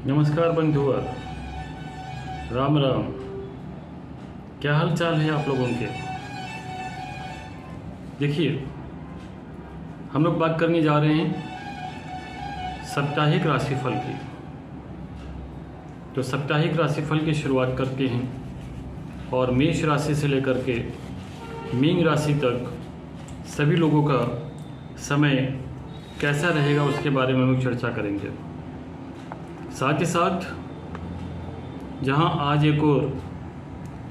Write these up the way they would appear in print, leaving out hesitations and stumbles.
नमस्कार बंधुआ, राम राम। क्या हाल चाल है आप लोगों के। देखिए, हम लोग बात करने जा रहे हैं साप्ताहिक राशिफल की। तो साप्ताहिक राशिफल की शुरुआत करते हैं और मेष राशि से लेकर के मीन राशि तक सभी लोगों का समय कैसा रहेगा उसके बारे में हम लोग चर्चा करेंगे। साथ ही साथ जहां आज एक और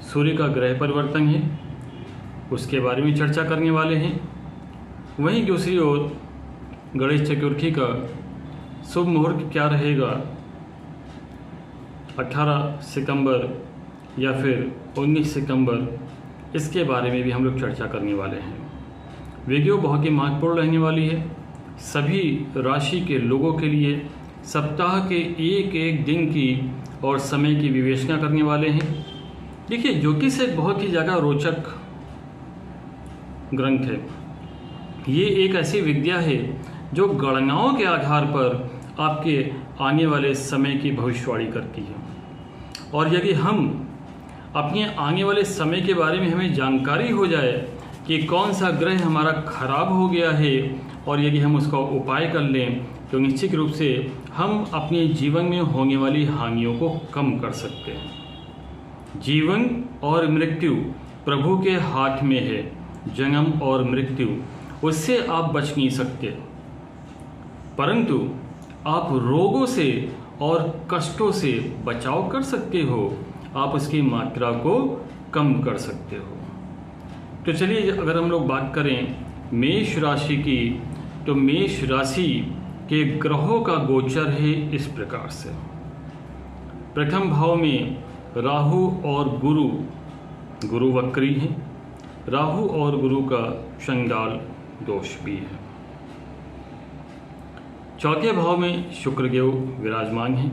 सूर्य का ग्रह परिवर्तन है उसके बारे में चर्चा करने वाले हैं। वहीं दूसरी ओर गणेश चतुर्थी का शुभ मुहूर्त क्या रहेगा 18 सितंबर या फिर 19 सितंबर, इसके बारे में भी हम लोग चर्चा करने वाले हैं। वीडियो बहुत ही महत्वपूर्ण रहने वाली है सभी राशि के लोगों के लिए। सप्ताह के एक एक दिन की और समय की विवेचना करने वाले हैं। देखिए, ज्योतिष एक बहुत ही ज़्यादा रोचक ग्रंथ है। ये एक ऐसी विद्या है जो गणनाओं के आधार पर आपके आने वाले समय की भविष्यवाणी करती है। और यदि हम अपने आने वाले समय के बारे में हमें जानकारी हो जाए कि कौन सा ग्रह हमारा खराब हो गया है और यदि हम उसका उपाय कर लें तो निश्चित रूप से हम अपने जीवन में होने वाली हानियों को कम कर सकते हैं। जीवन और मृत्यु प्रभु के हाथ में है। जन्म और मृत्यु उससे आप बच नहीं सकते, परंतु आप रोगों से और कष्टों से बचाव कर सकते हो। आप उसकी मात्रा को कम कर सकते हो। तो चलिए, अगर हम लोग बात करें मेष राशि की, तो मेष राशि के ग्रहों का गोचर है इस प्रकार से। प्रथम भाव में राहु और गुरु वक्री हैं। राहु और गुरु का चंडाल दोष भी है। चौथे भाव में शुक्रदेव विराजमान हैं।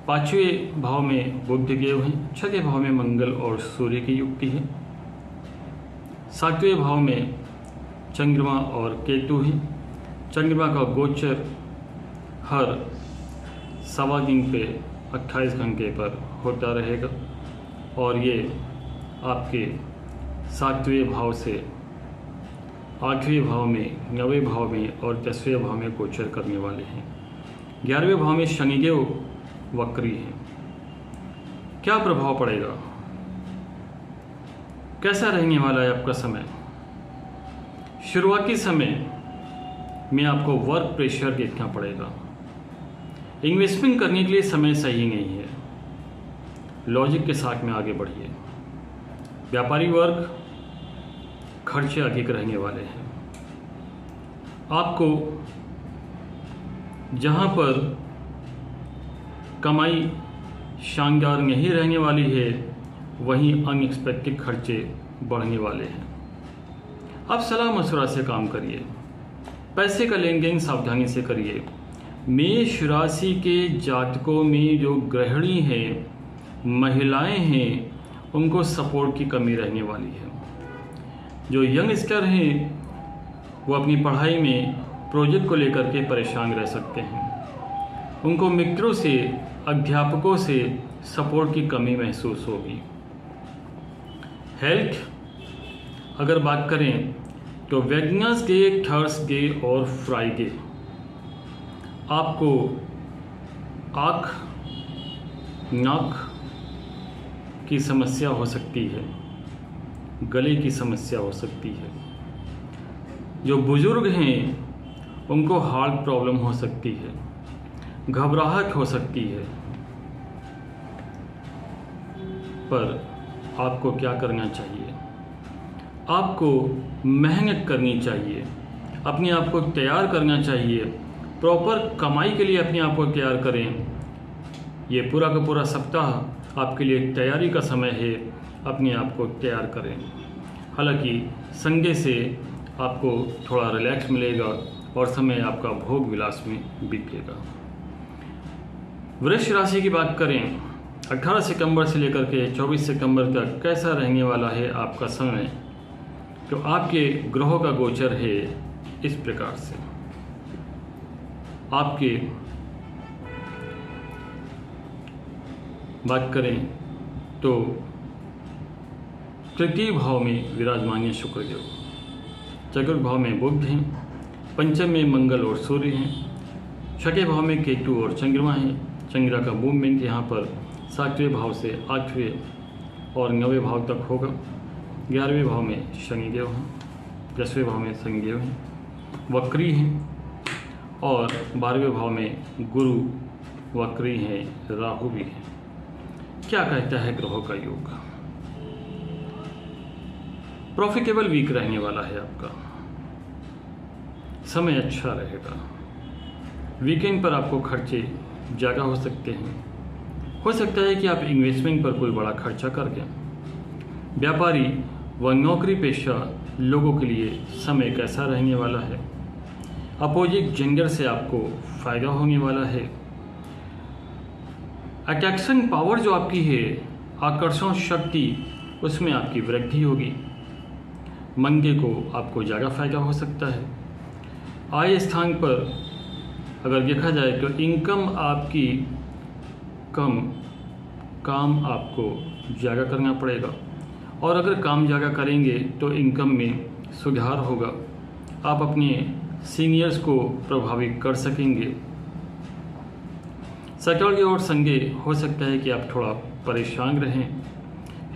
पांचवें भाव में बुधदेव हैं। छठे भाव में मंगल और सूर्य की युक्ति है। सातवें भाव में चंद्रमा और केतु हैं। चंद्रमा का गोचर हर सवा दिन पे 28 घंटे पर होता रहेगा और ये आपके 7वें भाव से 8वें भाव में, 9वें भाव में और 10वें भाव में गोचर करने वाले हैं। 11वें भाव में शनिदेव वक्री हैं। क्या प्रभाव पड़ेगा, कैसा रहने वाला है आपका समय। शुरुआती समय में आपको वर्क प्रेशर देखना पड़ेगा। इन्वेस्टमेंट करने के लिए समय सही नहीं है। लॉजिक के साथ में आगे बढ़िए। व्यापारी वर्ग खर्चे अधिक रहने वाले हैं। आपको जहां पर कमाई शानदार नहीं रहने वाली है वहीं अनएक्सपेक्टेड खर्चे बढ़ने वाले हैं। आप सलाह मशवरा से काम करिए। पैसे का लेन देन सावधानी से करिए। मेष राशि के जातकों में जो गृहिणी हैं, महिलाएं हैं, उनको सपोर्ट की कमी रहने वाली है। जो यंगस्टर हैं वो अपनी पढ़ाई में प्रोजेक्ट को लेकर के परेशान रह सकते हैं। उनको मित्रों से, अध्यापकों से सपोर्ट की कमी महसूस होगी। हेल्थ अगर बात करें तो वेडनेसडे, थर्सडे और फ्राइडे आपको आँख नाक की समस्या हो सकती है, गले की समस्या हो सकती है। जो बुजुर्ग हैं उनको हार्ट प्रॉब्लम हो सकती है, घबराहट हो सकती है। पर आपको क्या करना चाहिए, आपको मेहनत करनी चाहिए, अपने आप को तैयार करना चाहिए। प्रॉपर कमाई के लिए अपने आप को तैयार करें। ये पूरा का पूरा सप्ताह आपके लिए तैयारी का समय है। अपने आप को तैयार करें। हालांकि संडे से आपको थोड़ा रिलैक्स मिलेगा और समय आपका भोग विलास में बीतेगा। वृष राशि की बात करें, 18 सितंबर से लेकर के 24 सितंबर तक कैसा रहने वाला है आपका समय। तो आपके ग्रहों का गोचर है इस प्रकार से। आपके बात करें तो तृतीय भाव में विराजमान है शुक्र देव, चतुर्थ भाव में बुध हैं, पंचम में मंगल और सूर्य हैं, छठे भाव में केतु और चंद्रमा हैं। चंद्रमा का मूवमेंट यहाँ पर 7वें भाव से 8वें और 9वें भाव तक होगा। 11वें भाव में शनिदेव हैं, 10वें भाव में शनिदेव हैं, वक्री हैं, और 12वें भाव में गुरु वक्री हैं, राहु भी हैं। क्या कहता है ग्रहों का योग? प्रॉफिटेबल वीक रहने वाला है आपका, समय अच्छा रहेगा। वीकेंड पर आपको खर्चे ज़्यादा हो सकते हैं। हो सकता है कि आप इन्वेस्टमेंट पर कोई बड़ा खर्चा कर दें। व्यापारी व नौकरी पेशा लोगों के लिए समय कैसा रहने वाला है? अपोजिट जेंडर से आपको फायदा होने वाला है। अट्रैक्शन पावर जो आपकी है, आकर्षण शक्ति, उसमें आपकी वृद्धि होगी। मंगे को आपको ज़्यादा फायदा हो सकता है। आय स्थान पर अगर देखा जाए तो इनकम आपकी कम, काम आपको ज़्यादा करना पड़ेगा, और अगर काम ज़्यादा करेंगे तो इनकम में सुधार होगा। आप अपने सीनियर्स को प्रभावित कर सकेंगे। सैटरडे और संडे हो सकता है कि आप थोड़ा परेशान रहें।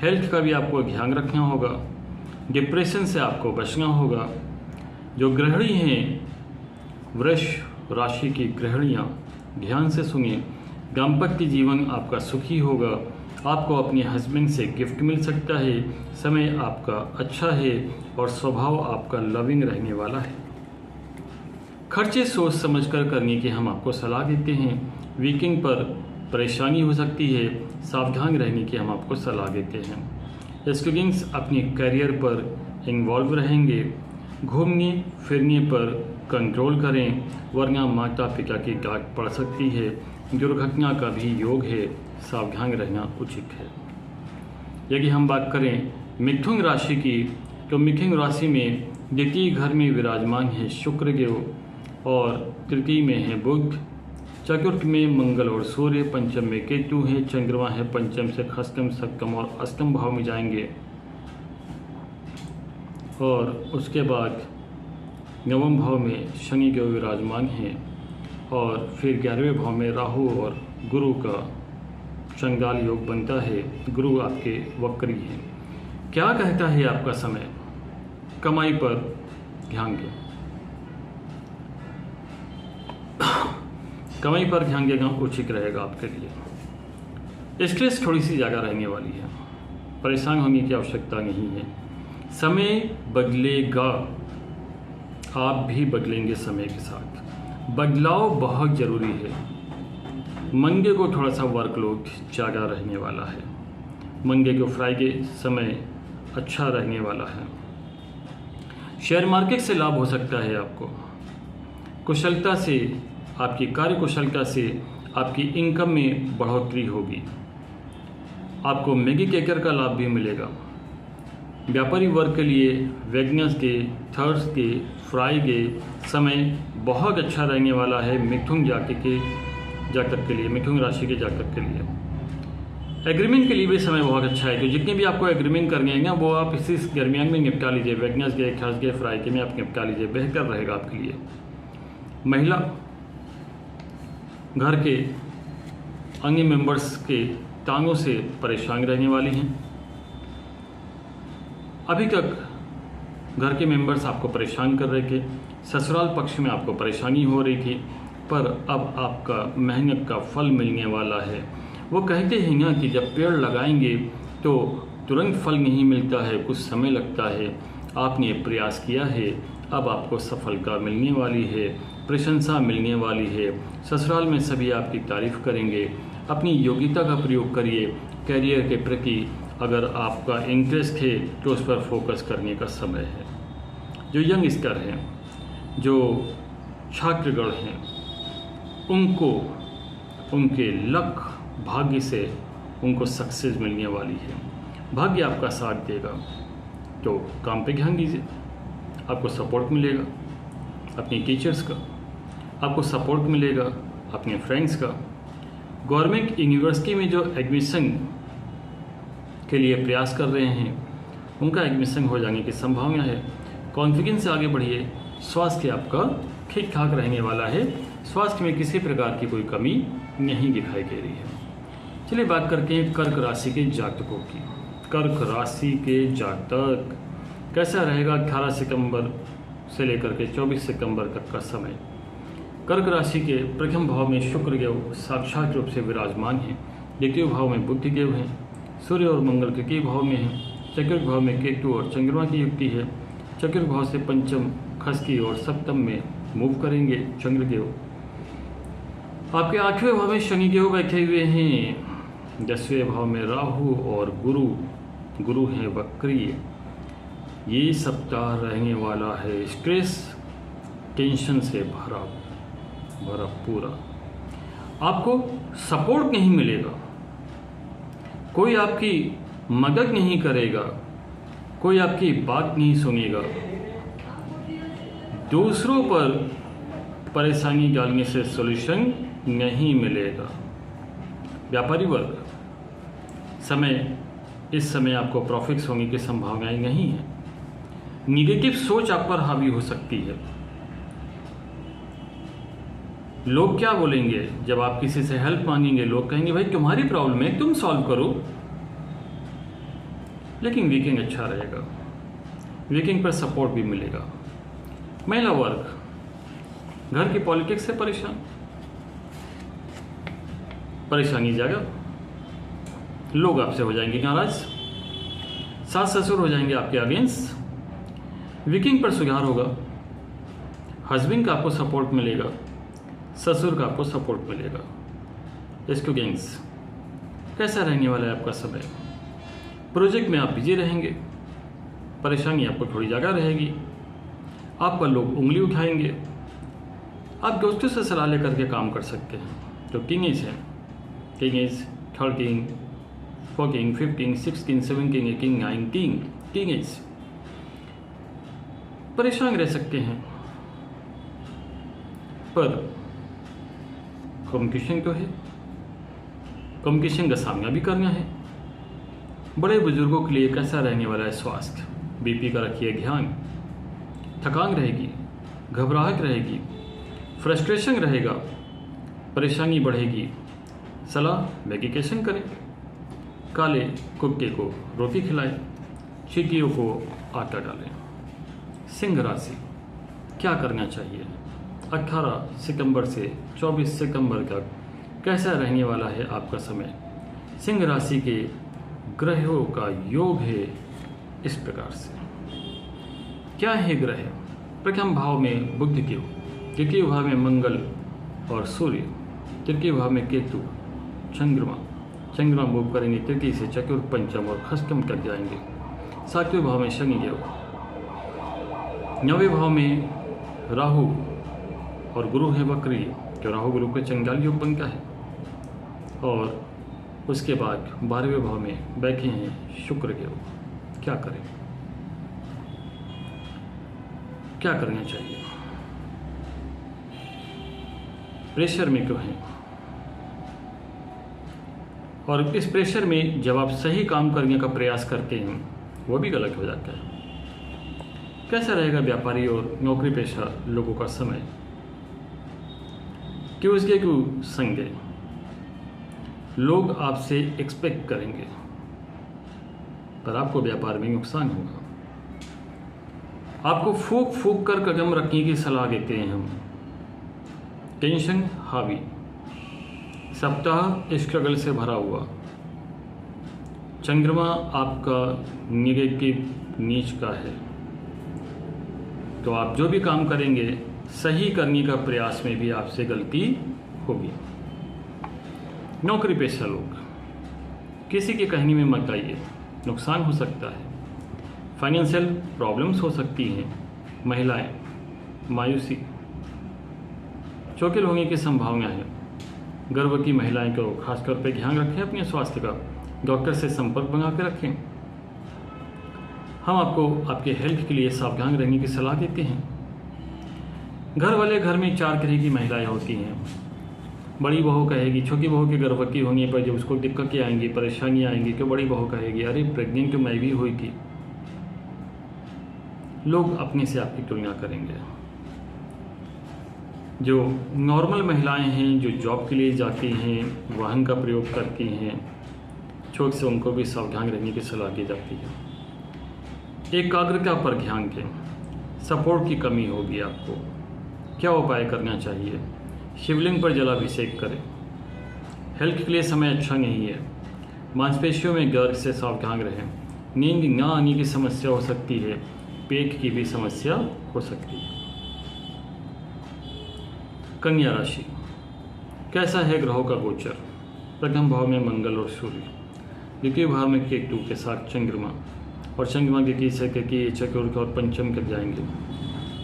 हेल्थ का भी आपको ध्यान रखना होगा। डिप्रेशन से आपको बचना होगा। जो गृहिणी हैं, वृष राशि की गृहिणियाँ, ध्यान से सुनिए। दाम्पत्य जीवन आपका सुखी होगा। आपको अपने हस्बैंड से गिफ्ट मिल सकता है। समय आपका अच्छा है और स्वभाव आपका लविंग रहने वाला है। खर्चे सोच समझकर करने की हम आपको सलाह देते हैं। वीकेंड पर परेशानी हो सकती है, सावधान रहने की हम आपको सलाह देते हैं। स्टूडेंट्स अपने करियर पर इन्वॉल्व रहेंगे। घूमने फिरने पर कंट्रोल करें, वरना माता पिता की डांट पड़ सकती है। दुर्घटना का भी योग है, सावधान रहना उचित है। यदि हम बात करें मिथुन राशि की, तो मिथुन राशि में द्वितीय घर में विराजमान है शुक्र देव, और तृतीय में है बुध, चतुर्थ में मंगल और सूर्य, पंचम में केतु है, चंद्रमा है। पंचम से खष्टम, सप्तम और अष्टम भाव में जाएंगे, और उसके बाद नवम भाव में शनि देव विराजमान हैं, और फिर 11वें भाव में राहु और गुरु का चंडाल योग बनता है। गुरु आपके वक्री हैं। क्या कहता है आपका समय? कमाई पर ध्यान दें। कमाई पर ध्यान देना उचित रहेगा आपके लिए। स्ट्रेस थोड़ी सी ज़्यादा रहने वाली है, परेशान होने की आवश्यकता नहीं है। समय बदलेगा, आप भी बदलेंगे समय के साथ। बदलाव बहुत ज़रूरी है। मंडे को थोड़ा सा वर्कलोड ज़्यादा रहने वाला है। मंडे को फ्राइडे समय अच्छा रहने वाला है। शेयर मार्केट से लाभ हो सकता है आपको। कुशलता से, आपकी कार्य कुशलता से आपकी इनकम में बढ़ोतरी होगी। आपको मेडिकेटर का लाभ भी मिलेगा। व्यापारी वर्ग के लिए वेडनेसडे, थर्सडे, फ्राइडे समय बहुत अच्छा रहने वाला है मिथुन जातक के लिए, मिथुन राशि के जातक के लिए। एग्रीमेंट के लिए भी समय बहुत अच्छा है। तो जितने भी आपको एग्रीमेंट करने हैं वो आप इसी दरमियान में निपटा लीजिए। वेडनेसडे, थर्सडे, फ्राइडे में आप निपटा लीजिए, बेहतर रहेगा आपके लिए। महिला घर के अन्य मेंबर्स के तांगों से परेशान रहने वाली हैं। अभी तक घर के मेंबर्स आपको परेशान कर रहे थे, ससुराल पक्ष में आपको परेशानी हो रही थी, पर अब आपका मेहनत का फल मिलने वाला है। वो कहते हैं ना कि जब पेड़ लगाएंगे तो तुरंत फल नहीं मिलता है, कुछ समय लगता है। आपने प्रयास किया है, अब आपको सफलता मिलने वाली है, प्रशंसा मिलने वाली है। ससुराल में सभी आपकी तारीफ करेंगे। अपनी योग्यता का प्रयोग करिए। करियर के प्रति अगर आपका इंटरेस्ट है तो उस पर फोकस करने का समय है। जो यंगस्टर हैं, जो छात्रगण हैं, उनको उनके लक भाग्य से उनको सक्सेस मिलने वाली है। भाग्य आपका साथ देगा, तो काम पे ध्यान दीजिए। आपको सपोर्ट मिलेगा अपने टीचर्स का, आपको सपोर्ट मिलेगा अपने फ्रेंड्स का, गवर्नमेंट यूनिवर्सिटी में जो एडमिशन के लिए प्रयास कर रहे हैं उनका एडमिशन हो जाने की संभावना है। कॉन्फिडेंस से आगे बढ़िए। स्वास्थ्य आपका ठीक ठाक रहने वाला है। स्वास्थ्य में किसी प्रकार की कोई कमी नहीं दिखाई दे रही है। चलिए बात करते हैं कर्क राशि के जातकों की। कर्क राशि के जातक कैसा रहेगा 18 सितंबर से लेकर के 24 सितंबर तक का समय। कर्क राशि के प्रथम भाव में शुक्र देव साक्षात रूप से विराजमान हैं। द्वितीय भाव में बुध देव हैं। सूर्य और मंगल तृतीय भाव में हैं। चतुर्थ भाव में केतु और चंद्रमा की युक्ति है। चतुर्थ भाव से पंचम खसकी और सप्तम में मूव करेंगे चंद्रदेव। आपके 8वें भाव में शनिदेव बैठे हुए हैं। 10वें भाव में राहु और गुरु हैं वक्रीय। ये सप्ताह रहने वाला है स्ट्रेस टेंशन से भरा पूरा। आपको सपोर्ट नहीं मिलेगा, कोई आपकी मदद नहीं करेगा, कोई आपकी बात नहीं सुनेगा। दूसरों पर परेशानी डालने से सॉल्यूशन नहीं मिलेगा। व्यापारी वर्ग इस समय आपको प्रॉफिट्स होने की संभावनाएं नहीं है। निगेटिव सोच आप पर हावी हो सकती है। लोग क्या बोलेंगे जब आप किसी से हेल्प मांगेंगे? लोग कहेंगे भाई तुम्हारी प्रॉब्लम है, तुम सॉल्व करो। लेकिन वीकेंड अच्छा रहेगा, वीकेंड पर सपोर्ट भी मिलेगा। महिला वर्ग घर की पॉलिटिक्स से परेशानी जाएगा। लोग आपसे हो जाएंगे नाराज, सास ससुर हो जाएंगे आपके अगेंस्ट। वीकेंड पर सुधार होगा। हस्बैंड का आपको सपोर्ट मिलेगा, ससुर का आपको सपोर्ट मिलेगा। स्टूडेंट्स कैसा रहने वाला है आपका समय? प्रोजेक्ट में आप बिजी रहेंगे, परेशानी आपको थोड़ी ज़्यादा रहेगी। आप पर लोग उंगली उठाएंगे। आप दोस्तों से सलाह लेकर के काम कर सकते हैं। तो टीनेज है, टीनेज 13, 14, 15, 16, 17, 18, 19 टीनेज परेशान रह सकते हैं। पर कम्युनिकेशन तो है, कम्युनिकेशन का सामना भी करना है। बड़े बुजुर्गों के लिए कैसा रहने वाला है स्वास्थ्य? बीपी का रखिए ध्यान। थकान रहेगी, घबराहट रहेगी, फ्रस्ट्रेशन रहेगा, परेशानी बढ़ेगी। सलाह मेडिकेशन करें। काले कुत्ते को रोटी खिलाएं, चींटियों को आटा डालें। सिंह राशि क्या करना चाहिए? 18 सितंबर से 24 सितंबर तक कैसा रहने वाला है आपका समय? सिंह राशि के ग्रहों का योग है इस प्रकार से। क्या है ग्रह? प्रथम भाव में बुध देव, द्वितीय भाव में मंगल और सूर्य, तृतीय भाव में केतु, चंद्रमा मूव करेंगे तृतीय से चतुर्थ, पंचम और खष्टम तक जाएंगे। 7वें भाव में शनिदेव, 9वें भाव में राहु और गुरु है वक्रीय, जो राहु गुरु के चंडाल योग बनता है। और उसके बाद 12वें भाव में बैठे हैं शुक्र देव। क्या करें? क्या करना चाहिए? प्रेशर में क्यों हैं? और इस प्रेशर में जब आप सही काम करने का प्रयास करते हैं वो भी गलत हो जाता है। कैसा रहेगा व्यापारी और नौकरी पेशा लोगों का समय? ट्यूसडे को संडे लोग आपसे एक्सपेक्ट करेंगे, पर आपको व्यापार में नुकसान होगा। आपको फूक कर कदम रखने की सलाह देते हैं हम। टेंशन हावी, सप्ताह स्ट्रगल से भरा हुआ। चंद्रमा आपका नेगेटिव नीच का है, तो आप जो भी काम करेंगे सही करने का प्रयास में भी आपसे गलती होगी। नौकरी पेशा लोग किसी के कहने में मत आइए, नुकसान हो सकता है। फाइनेंशियल प्रॉब्लम्स हो सकती हैं। महिलाएं मायूसी, चौकिल होने की संभावना है। गर्भवती महिलाएं को खासतौर पे ध्यान रखें अपने स्वास्थ्य का। डॉक्टर से संपर्क बना के रखें। हम आपको आपके हेल्थ के लिए सावधान रहने की सलाह देते हैं। घर वाले घर में 4 तरह की महिलाएं होती हैं। बड़ी बहू कहेगी, छोटी बहू के गर्भवती होने पर जब उसको दिक्कतें आएंगी, परेशानियाँ आएंगी, तो बड़ी बहू कहेगी अरे प्रेग्नेंट तो मैं भी हुई थी। लोग अपने से आपकी तुलना करेंगे। जो नॉर्मल महिलाएं हैं, जो जॉब के लिए जाती हैं, वाहन का प्रयोग करती हैं, छोट से उनको भी सावधान रहने की सलाह दी जाती है। एकाग्रता पर ध्यान दें। सपोर्ट की कमी होगी आपको। क्या उपाय करना चाहिए? शिवलिंग पर जलाभिषेक करें। हेल्थ के लिए समय अच्छा नहीं है। मांसपेशियों में दर्द से सावधान रहें। नींद न आने की समस्या हो सकती है। पेट की भी समस्या हो सकती है। कन्या राशि, कैसा है ग्रहों का गोचर? प्रथम भाव में मंगल और सूर्य, द्वितीय भाव में केतु के साथ चंद्रमा, और चंद्रमा द्वितीय से केतु चतुर्थ और पंचम कर जाएंगे।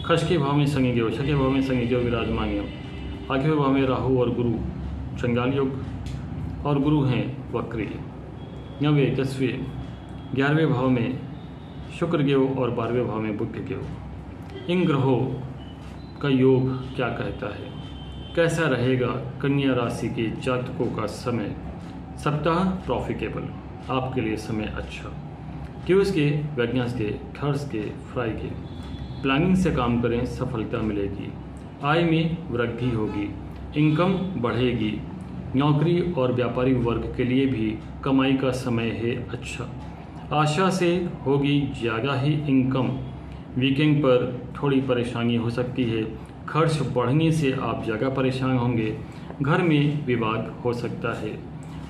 खश भाव में शनि देव, छठे भाव में शनि देव विराजमान है। आठवें भाव में राहु और गुरु चंडाल योग, और गुरु हैं वक्री। 9वें 10वें 11वें भाव में शुक्र देव और 12वें भाव में बुध देव। इन ग्रहों का योग क्या कहता है? कैसा रहेगा कन्या राशि के जातकों का समय? सप्ताह प्रॉफिटेबल, आपके लिए समय अच्छा। Tuesday, Wednesday, Thursday, Friday planning से काम करें, सफलता मिलेगी। आय में वृद्धि होगी, इनकम बढ़ेगी। नौकरी और व्यापारी वर्ग के लिए भी कमाई का समय है अच्छा। आशा से होगी ज़्यादा ही इनकम। वीकेंड पर थोड़ी परेशानी हो सकती है। खर्च बढ़ने से आप ज़्यादा परेशान होंगे। घर में विवाद हो सकता है।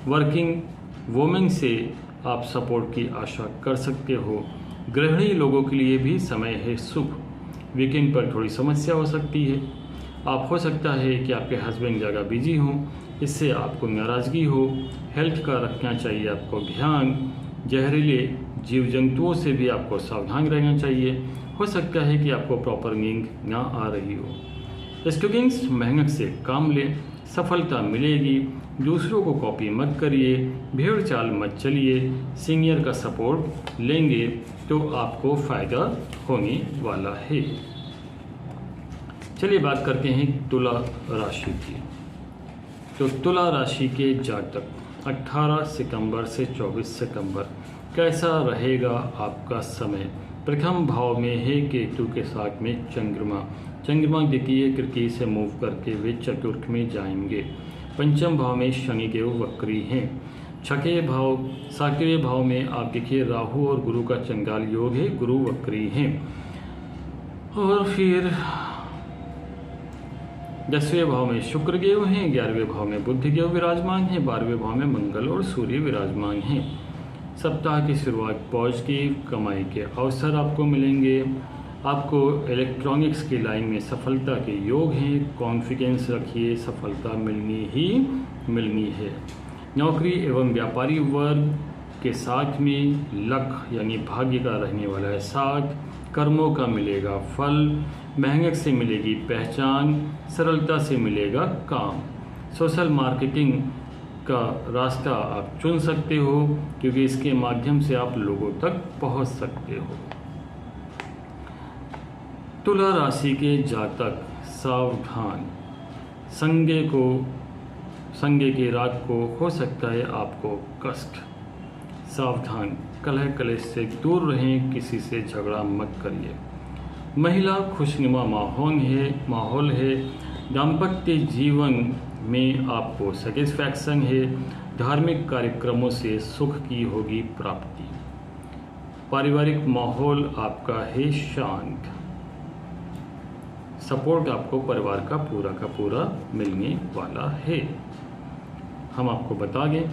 वर्किंग वुमेन से आप सपोर्ट की आशा कर सकते हो। गृहिणी लोगों के लिए भी समय है शुभ। वीकेंड पर थोड़ी समस्या हो सकती है। आप हो सकता है कि आपके हस्बैंड ज़्यादा बिजी हों, इससे आपको नाराज़गी हो। हेल्थ का रखना चाहिए आपको ध्यान। जहरीले जीव जंतुओं से भी आपको सावधान रहना चाहिए। हो सकता है कि आपको प्रॉपर नींद ना आ रही हो। स्टूडेंट्स मेहनत से काम लें, सफलता मिलेगी। दूसरों को कॉपी मत करिए, भेड़ चाल मत चलिए। सीनियर का सपोर्ट लेंगे तो आपको फ़ायदा होने वाला है। चलिए बात करते हैं तुला राशि की। तो तुला राशि के जातक 18 सितंबर से 24 सितंबर कैसा रहेगा आपका समय? प्रथम भाव में है केतु के साथ में चंद्रमा। चंद्रमा द्वितीय तृतीय से मूव करके वे चतुर्थ में जाएंगे। पंचम भाव में शनिदेव वक्री हैं। छठे भाव 7वें भाव में आप देखिए राहु और गुरु का चंडाल योग है, गुरु वक्री हैं। और फिर 10वें भाव में शुक्र देव हैं, 11वें भाव में बुध देव विराजमान हैं, 12वें भाव में मंगल और सूर्य विराजमान हैं। सप्ताह की शुरुआत पॉजिटिव, कमाई के अवसर आपको मिलेंगे। आपको इलेक्ट्रॉनिक्स की लाइन में सफलता के योग हैं। कॉन्फिडेंस रखिए, सफलता मिलनी ही मिलनी है। नौकरी एवं व्यापारी वर्ग के साथ में लक यानी भाग्य का रहने वाला है साथ। कर्मों का मिलेगा फल। मेहनत से मिलेगी पहचान, सरलता से मिलेगा काम। सोशल मार्केटिंग का रास्ता आप चुन सकते हो, क्योंकि इसके माध्यम से आप लोगों तक पहुंच सकते हो। तुला राशि के जातक सावधान। संगे के रात को हो सकता है आपको कष्ट। सावधान, कलह कलेश से दूर रहें, किसी से झगड़ा मत करिए। महिला खुशनुमा माहौल है। दाम्पत्य जीवन में आपको सेटिस्फैक्शन है। धार्मिक कार्यक्रमों से सुख की होगी प्राप्ति। पारिवारिक माहौल आपका है शांत। सपोर्ट आपको परिवार का पूरा मिलने वाला है। हम आपको बता दें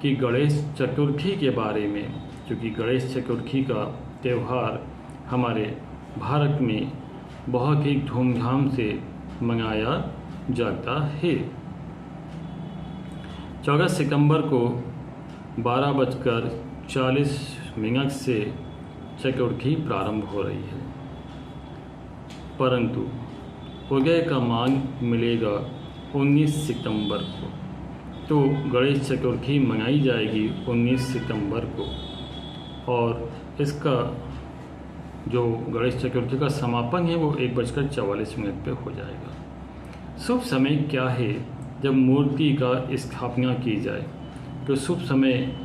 कि गणेश चतुर्थी के बारे में, क्योंकि गणेश चतुर्थी का त्यौहार हमारे भारत में बहुत ही धूमधाम से मनाया जाता है। 14 सितंबर को 12:40 से चतुर्थी प्रारंभ हो रही है, परंतु उदय का मान मिलेगा 19 सितंबर को। तो गणेश चतुर्थी मनाई जाएगी 19 सितंबर को, और इसका जो गणेश चतुर्थी का समापन है वो 1:44 पे हो जाएगा। शुभ समय क्या है? जब मूर्ति का स्थापना की जाए तो शुभ समय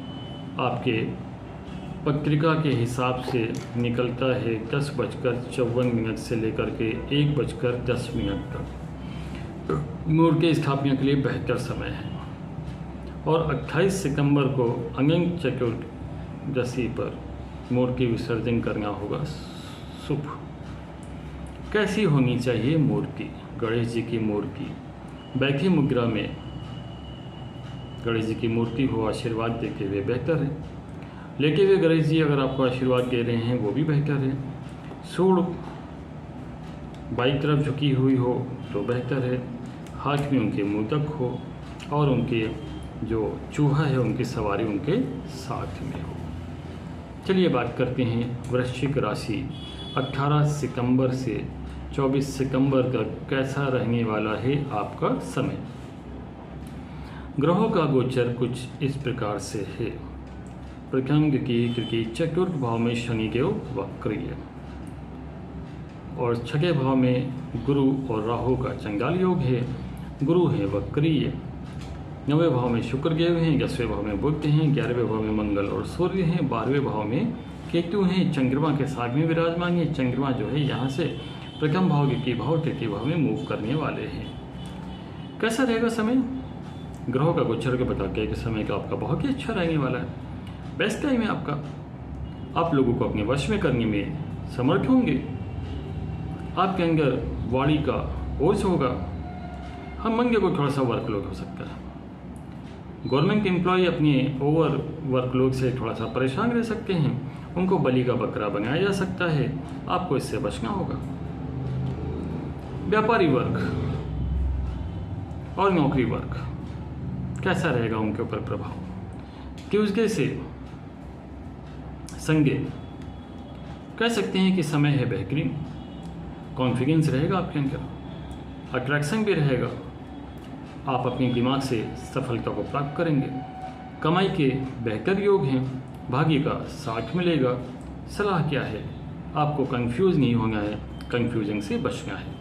आपके पत्रिका के हिसाब से निकलता है 10:54 से लेकर के 1:10 तक। मूर्ति स्थापना के लिए बेहतर समय है। और 28 सितंबर को अनंत चतुर्दशी पर मूर्ति विसर्जन करना होगा शुभ। कैसी होनी चाहिए मूर्ति? गणेश जी की मूर्ति बैठी मुद्रा में गणेश जी की मूर्ति हो, आशीर्वाद देते हुए बेहतर है। लेटे हुए गणेश जी अगर आपको आशीर्वाद दे रहे हैं वो भी बेहतर है। सूंड बाईं तरफ झुकी हुई हो तो बेहतर है। हाथ में उनके मोदक हो और उनके जो चूहा है उनकी सवारी उनके साथ में हो। चलिए बात करते हैं वृश्चिक राशि 18 सितंबर से 24 सितंबर तक कैसा रहने वाला है आपका समय। ग्रहों का गोचर कुछ इस प्रकार से है। प्रथम क्योंकि चतुर्थ भाव में शनि देव वक्रीय और छठे भाव में गुरु और राहु का चंडाल योग है। गुरु है वक्रीय। 9वें भाव में शुक्र देव हैं, 10वें भाव में बुध हैं, 11वें भाव में मंगल और सूर्य हैं, 12वें भाव में केतु हैं। चंद्रमा के साथ में विराजमान है। चंद्रमा जो है यहाँ से प्रथम भाव के भाव तृतीय भाव में मूव करने वाले हैं। कैसा रहेगा समय? ग्रहों का गोचर के बताते हैं कि समय का आपका बहुत ही अच्छा रहने वाला है। बेस्ट टाइम है आपका। आप लोगों को अपने वश में करने में समर्थ होंगे। आपके अंदर वाणी का ओज होगा। हम मंगे को थोड़ा सा वर्कलोड हो सकता है। गवर्नमेंट एम्प्लॉय अपने ओवर वर्कलोड से थोड़ा सा परेशान रह सकते हैं। उनको बलि का बकरा बनाया जा सकता है। आपको इससे बचना होगा। व्यापारी वर्ग और नौकरी वर्ग कैसा रहेगा उनके ऊपर प्रभाव? ट्यूसडे से संडे कह सकते हैं कि समय है बेहतरीन। कॉन्फिडेंस रहेगा आपके अंदर, अट्रैक्शन भी रहेगा। आप अपने दिमाग से सफलता को प्राप्त करेंगे। कमाई के बेहतर योग हैं। भाग्य का साथ मिलेगा। सलाह क्या है? आपको कंफ्यूज नहीं होना है, कंफ्यूजन से बचना है।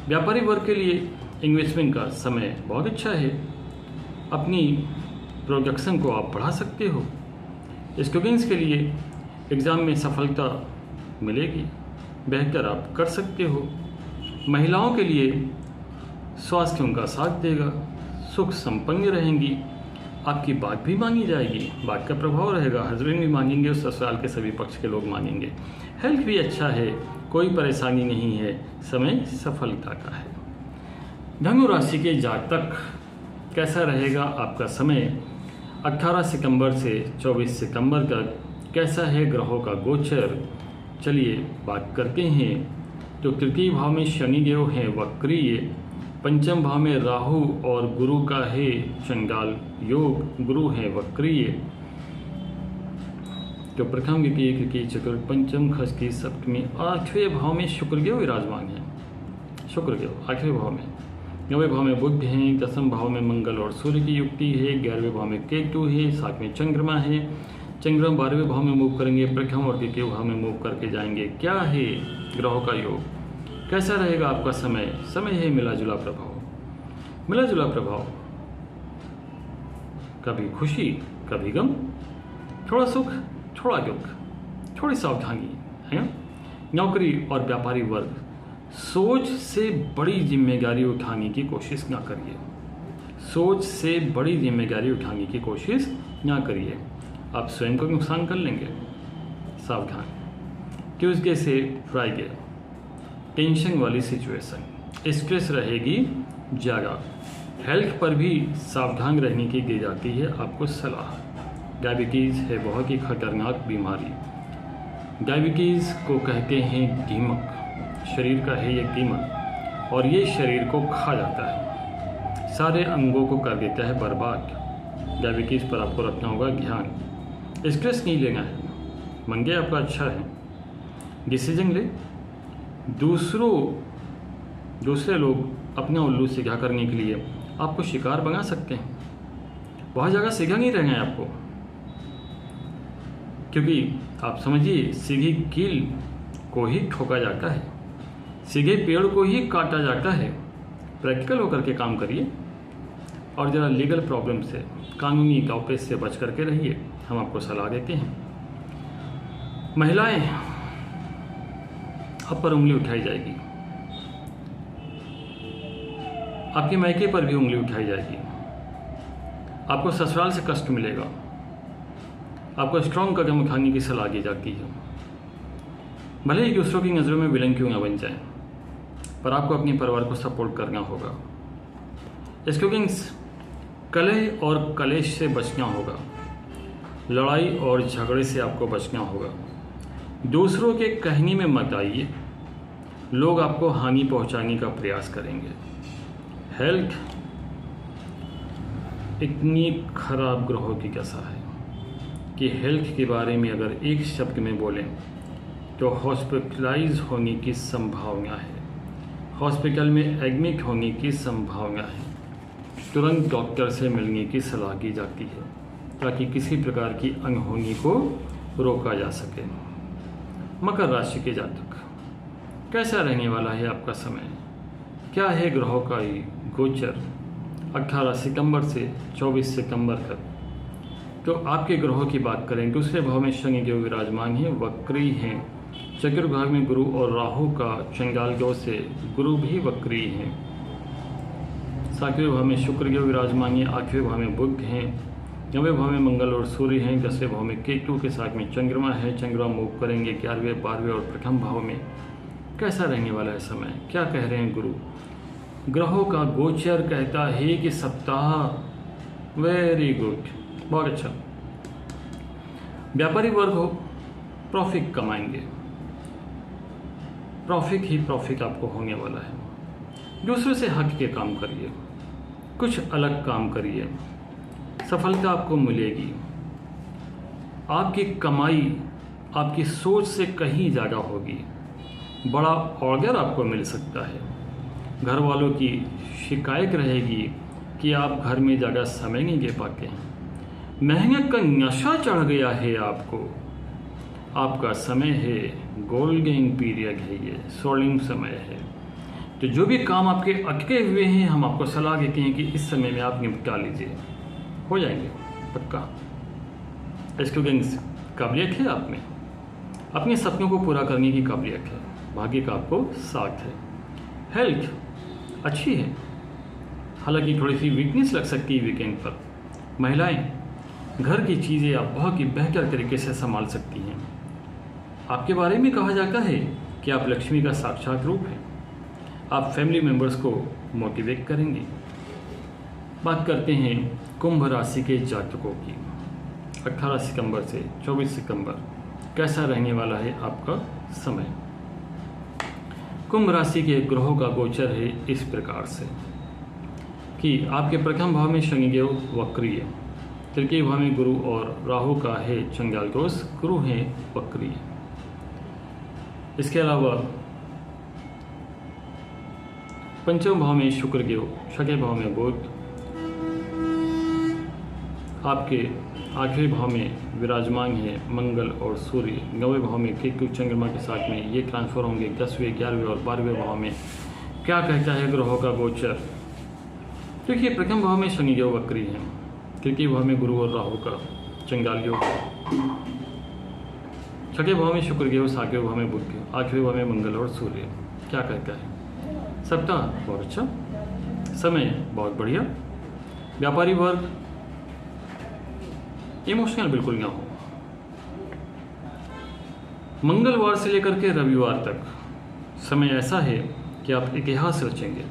व्यापारी वर्ग के लिए इन्वेस्टमेंट का समय बहुत अच्छा है। अपनी प्रोडक्शन को आप बढ़ा सकते हो। स्टूडेंट्स के लिए एग्ज़ाम में सफलता मिलेगी, बेहतर आप कर सकते हो। महिलाओं के लिए स्वास्थ्य उनका साथ देगा, सुख संपन्न रहेंगी। आपकी बात भी मानी जाएगी, बात का प्रभाव रहेगा। हस्बैंड भी मानेंगे और ससुराल के सभी पक्ष के लोग मानेंगे। हेल्थ भी अच्छा है, कोई परेशानी नहीं है। समय सफलता का है। धनु राशि के जातक कैसा रहेगा आपका समय? 18 सितंबर से 24 सितंबर तक कैसा है ग्रहों का गोचर? चलिए बात करते हैं। तो तृतीय भाव में शनि देव हैं वक्रीय। पंचम भाव में राहु और गुरु का है चंडाल योग। गुरु है वक्रीय। तो प्रथम द्वितीय चतुर्थ पंचम खष्टी सप्तमी 8वें भाव में शुक्रदेव विराजमान है। शुक्रदेव 8वें भाव में। 9वें भाव में बुध हैं। 10वें भाव में मंगल और सूर्य की युक्ति है। 11वें भाव में केतु है। 7वें चंद्रमा है। चंद्रमा 12वें भाव में मूव करेंगे। प्रथम और द्वितीय भाव में मूव करके जाएंगे। क्या है ग्रहों का योग? कैसा रहेगा आपका समय? समय है मिला जुला प्रभाव। मिला जुला प्रभाव, कभी खुशी कभी गम, थोड़ा सुख थोड़ा दुख, थोड़ी सावधानी है। नौकरी और व्यापारी वर्ग सोच से बड़ी जिम्मेदारी उठाने की कोशिश ना करिए। सोच से बड़ी जिम्मेदारी उठाने की कोशिश ना करिए, आप स्वयं को नुकसान कर लेंगे। सावधान। ट्यूसडे से फ्राइडे टेंशन वाली सिचुएशन, स्ट्रेस रहेगी ज़्यादा। हेल्थ पर भी सावधान रहने की दी जाती है आपको सलाह। डायबिटीज़ है बहुत ही खतरनाक बीमारी। डायबिटीज़ को कहते हैं दीमक। शरीर का है ये दीमक और ये शरीर को खा जाता है, सारे अंगों को कर देता है बर्बाद। डायबिटीज़ पर आपको रखना होगा ध्यान। स्ट्रेस नहीं लेना है। मंगे आपका अच्छा है, डिसीजन ले। दूसरे लोग अपना उल्लू सीधा करने के लिए आपको शिकार बना सकते हैं। बहुत जगह सीधा नहीं रहना है आपको, क्योंकि आप समझिए सीधी कील को ही ठोका जाता है, सीधे पेड़ को ही काटा जाता है। प्रैक्टिकल होकर के काम करिए और ज़रा लीगल प्रॉब्लम से, कानूनी कॉपेज से बच करके रहिए, हम आपको सलाह देते हैं। महिलाएं, आप पर उंगली उठाई जाएगी, आपके मायके पर भी उंगली उठाई जाएगी, आपको ससुराल से कष्ट मिलेगा, आपको स्ट्रॉन्ग कदम उठाने की सलाह दी जाती है। भले ही दूसरों की नज़रों में विलन क्यों ना बन जाए, पर आपको अपने परिवार को सपोर्ट करना होगा। स्टूडेंट्स, कलह और कलेश से बचना होगा, लड़ाई और झगड़े से आपको बचना होगा। दूसरों के कहने में मत आइए, लोग आपको हानि पहुंचाने का प्रयास करेंगे। हेल्थ इतनी खराब ग्रहों की दशा है कि हेल्थ के बारे में अगर एक शब्द में बोलें तो हॉस्पिटलाइज होने की संभावना है, हॉस्पिटल में एडमिट होने की संभावना है। तुरंत डॉक्टर से मिलने की सलाह की जाती है ताकि किसी प्रकार की अनहोनी को रोका जा सके। मकर राशि के जातक, कैसा रहने वाला है आपका समय? क्या है ग्रहों का ये गोचर 18 सितंबर से 24 सितंबर तक? तो आपके ग्रहों की बात करें, दूसरे भाव में शनि देव विराजमान हैं, वक्री हैं। चतुर्थ भाव में गुरु और राहु का चंडाल ग्रह से गुरु भी वक्री हैं। सातवें भाव में शुक्र देव विराजमान है, आठवें भाव में बुध हैं, नवें भाव में मंगल और सूर्य हैं, 10वें भाव में केतु के साथ में चंद्रमा है। चंद्रमा मूव करेंगे 11वें, 12वें और प्रथम भाव में। कैसा रहने वाला है समय? क्या कह रहे हैं गुरु? ग्रहों का गोचर कहता है कि सप्ताह वेरी गुड, बहुत अच्छा। व्यापारी वर्ग हो, प्रॉफिट कमाएंगे, प्रॉफिट ही प्रॉफिट आपको होने वाला है। दूसरों से हट के काम करिए, कुछ अलग काम करिए, सफलता आपको मिलेगी। आपकी कमाई आपकी सोच से कहीं ज़्यादा होगी, बड़ा ऑर्डर आपको मिल सकता है। घर वालों की शिकायत रहेगी कि आप घर में ज़्यादा समय नहीं दे पाते हैं, मेहनत का नशा चढ़ गया है आपको। आपका समय है, गोल्डन पीरियड है, ये स्वर्णिम समय है। तो जो भी काम आपके अटके हुए हैं, हम आपको सलाह देते हैं कि इस समय में आप निपटा लीजिए, हो जाएंगे पक्का। स्टूडेंट्स, काबिलियत है आप में, अपने सपनों को पूरा करने की काबिलियत है, भाग्य का आपको साथ है। हेल्थ अच्छी है, हालांकि थोड़ी सी वीकनेस लग सकती है वीकेंड पर। महिलाएं, घर की चीज़ें आप बहुत ही बेहतर तरीके से संभाल सकती हैं। आपके बारे में कहा जाता है कि आप लक्ष्मी का साक्षात रूप हैं। आप फैमिली मेंबर्स को मोटिवेट करेंगे। बात करते हैं कुंभ राशि के जातकों की। 18 सितंबर से 24 सितंबर कैसा रहने वाला है आपका समय? कुंभ राशि के ग्रहों का गोचर है इस प्रकार से कि आपके प्रथम भाव में शनिदेव वक्री है, तृतीय भाव में गुरु और राहु का है चंडाल दोष, गुरु है वक्री। इसके अलावा पंचम भाव में शुक्र देव, छठे भाव में बुध, आपके आठवें भाव में विराजमान है मंगल और सूर्य, 9वें भाव में केतु चंद्रमा के साथ में ये ट्रांसफर होंगे 10वें, 11वें और 12वें भाव में। क्या कहता है ग्रहों का गोचर? देखिए, प्रथम भाव में शनिदेव वक्री हैं, तृतीय भाव में गुरु और राहु का चंडाल योग, छठे भाव में शुक्र देव, सातवें भाव में बुध, आठवें भाव में मंगल और सूर्य। क्या कहता है? सप्ताह बहुत अच्छा, समय बहुत बढ़िया। व्यापारी वर्ग, इमोशनल बिल्कुल ना हो। मंगलवार से लेकर के रविवार तक समय ऐसा है कि आप इतिहास रचेंगे,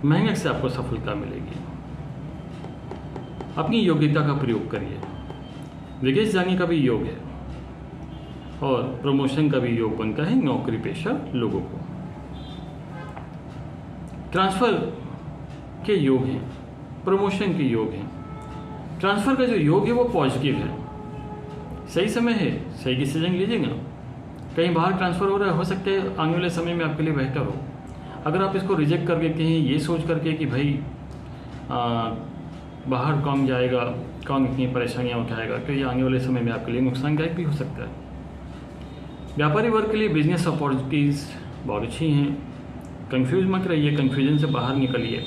मेहनत से आपको सफलता मिलेगी। अपनी योग्यता का प्रयोग करिए। विदेश जाने का भी योग है और प्रमोशन का भी योग बनता है नौकरी पेशा लोगों को। ट्रांसफर के योग हैं, प्रमोशन के योग हैं। ट्रांसफर का जो योग है वो पॉजिटिव है, सही समय है, सही डिसीजन लीजिएगा। कहीं बाहर ट्रांसफ़र हो रहा है, हो सकता है आने वाले समय में आपके लिए बेहतर हो। अगर आप इसको रिजेक्ट कर देते हैं ये सोच करके कि भाई बाहर कौन जाएगा, कौन इतनी परेशानियाँ उठाएगा, तो ये आने वाले समय में आपके लिए नुकसानदायक भी हो सकता है। व्यापारी वर्ग के लिए बिजनेस अपॉर्चुनिटीज़ बहुत अच्छी हैं। कंफ्यूज मत रहिए, कंफ्यूजन से बाहर निकलिए।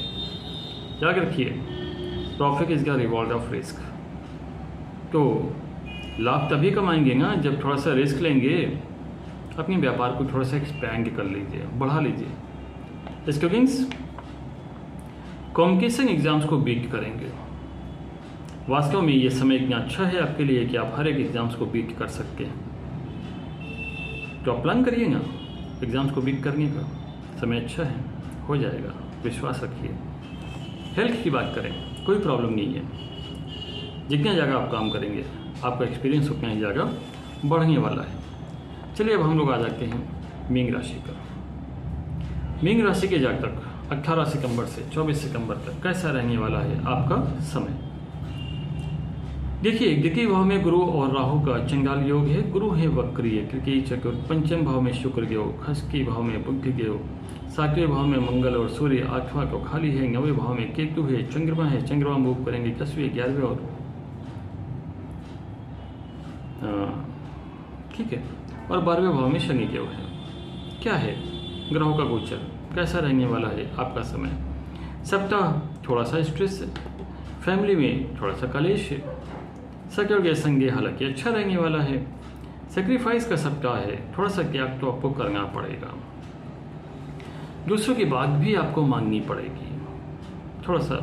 याद रखिए, profit is the reward of risk. तो लाभ तभी कमाएंगे ना जब थोड़ा सा रिस्क लेंगे, अपने व्यापार को थोड़ा सा एक्सपैंड कर लीजिए, बढ़ा लीजिए। स्टूडेंट्स, कॉम्पिटिशन एग्जाम्स को बीट करेंगे। वास्तव में ये समय इतना अच्छा है आपके लिए कि आप हर एक एग्जाम्स को बीट कर सकते हैं। तो आप प्लान करिए ना एग्जाम्स को बीट करने का, समय अच्छा है, हो जाएगा, विश्वास रखिए। हेल्थ की बात करें, कोई प्रॉब्लम नहीं है। जितनी जगह आप काम करेंगे आपका एक्सपीरियंस उतना ही ज़्यादा बढ़ने वाला है। चलिए अब हम लोग आ जाते हैं मीन राशि पर। मीन राशि के जातक 18 सितंबर से 24 सितंबर तक कैसा रहने वाला है आपका समय। देखिए, द्वितीय भाव में गुरु और राहु का चंडाल योग है। गुरु है वक्रीय, तृतीय चतुर, पंचम भाव में शुक्र योग, खष्टी भाव में बुध योग, सातवें भाव में मंगल और सूर्य, आठवां तो खाली है, नवें भाव में केतु है, चंद्रमा मूव करेंगे 10वें 11वें और ठीक है, और 12वें भाव में शनि देव है। क्या है ग्रहों का गोचर, कैसा रहने वाला है आपका समय। सप्ताह थोड़ा सा स्ट्रेस है, फैमिली में थोड़ा सा कलेश है, सकल के संगे हालांकि अच्छा रहने वाला है। सेक्रीफाइस का सप्ताह है, थोड़ा सा त्याग तो आपको करना पड़ेगा, दूसरों की बात भी आपको माननी पड़ेगी, थोड़ा सा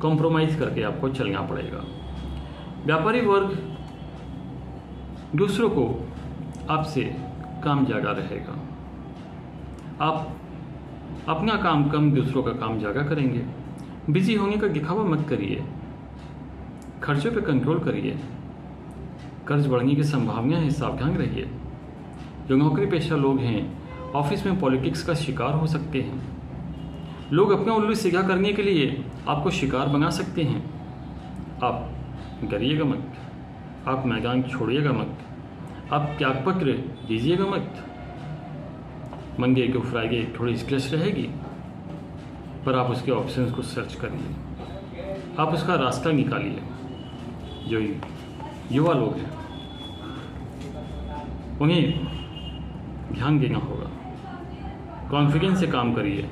कॉम्प्रोमाइज़ करके आपको चलना पड़ेगा। व्यापारी वर्ग दूसरों को आपसे काम ज़्यादा रहेगा, आप अपना काम कम, दूसरों का काम ज़्यादा करेंगे। बिजी होने का दिखावा मत करिए, खर्चों पे कंट्रोल करिए, कर्ज बढ़ने की संभावना है, सावधान रहिए। जो नौकरी पेशा लोग हैं ऑफिस में पॉलिटिक्स का शिकार हो सकते हैं। लोग अपना उल्लू सीधा करने के लिए आपको शिकार बना सकते हैं। आप डरिएगा मत, आप मैदान छोड़िएगा मत, आप त्यागपत्र दीजिएगा मत। मंडे को फ्राइडे थोड़ी स्ट्रेस रहेगी, पर आप उसके ऑप्शंस को सर्च करिए, आप उसका रास्ता निकालिए। जो युवा लोग हैं उन्हें ध्यान देना होगा, कॉन्फिडेंस से काम करिए,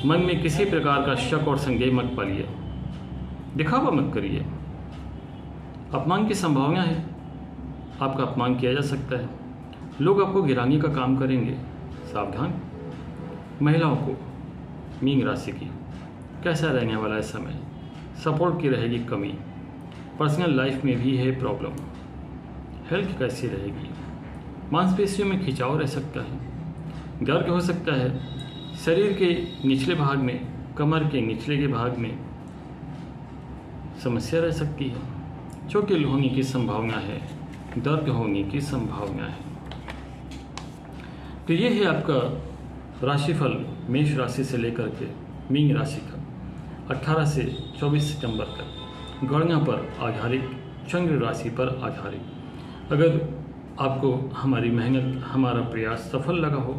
मन में किसी प्रकार का शक और संदेह मत पालिए, दिखावा मत करिए। अपमान की संभावना है, आपका अपमान किया जा सकता है, लोग आपको गिराने का काम करेंगे, सावधान। महिलाओं को मीन राशि की कैसा रहने वाला है समय। सपोर्ट की रहेगी कमी, पर्सनल लाइफ में भी है प्रॉब्लम। हेल्थ कैसी रहेगी, मांसपेशियों में खिंचाव रह सकता है, दर्द हो सकता है, शरीर के निचले भाग में, कमर के निचले के भाग में समस्या रह सकती है, चोटिल होने की संभावना है, दर्द होने की संभावना है। तो ये है आपका राशिफल मेष राशि से लेकर के मीन राशि का 18 से 24 सितंबर तक गणना पर आधारित, चंद्र राशि पर आधारित। अगर आपको हमारी मेहनत, हमारा प्रयास सफल लगा हो,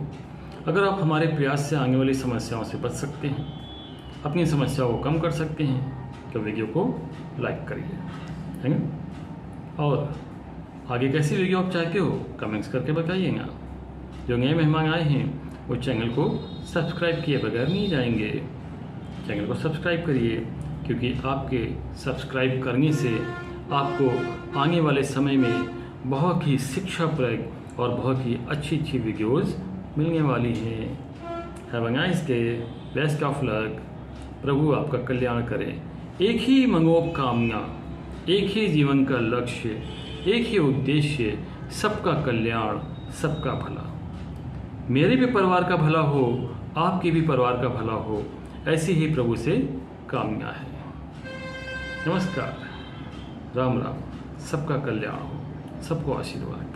अगर आप हमारे प्रयास से आने वाली समस्याओं से बच सकते हैं, अपनी समस्याओं को कम कर सकते हैं, तो वीडियो को लाइक करिए, है ना। और आगे कैसी वीडियो आप चाहते हो कमेंट्स करके बताइएगा। जो नए मेहमान आए हैं वो चैनल को सब्सक्राइब किए बगैर नहीं जाएंगे। चैनल को सब्सक्राइब करिए, क्योंकि आपके सब्सक्राइब करने से आपको आने वाले समय में बहुत ही शिक्षाप्रद और बहुत ही अच्छी अच्छी वीडियोस मिलने वाली हैं। Have a nice day, best of luck, प्रभु आपका कल्याण करें। एक ही मनोकामना, एक ही जीवन का लक्ष्य, एक ही उद्देश्य, सबका कल्याण, सबका भला। मेरे भी परिवार का भला हो, आपके भी परिवार का भला हो, ऐसी ही प्रभु से कामना है। नमस्कार, राम राम, सबका कल्याण हो, सबको आशीर्वाद।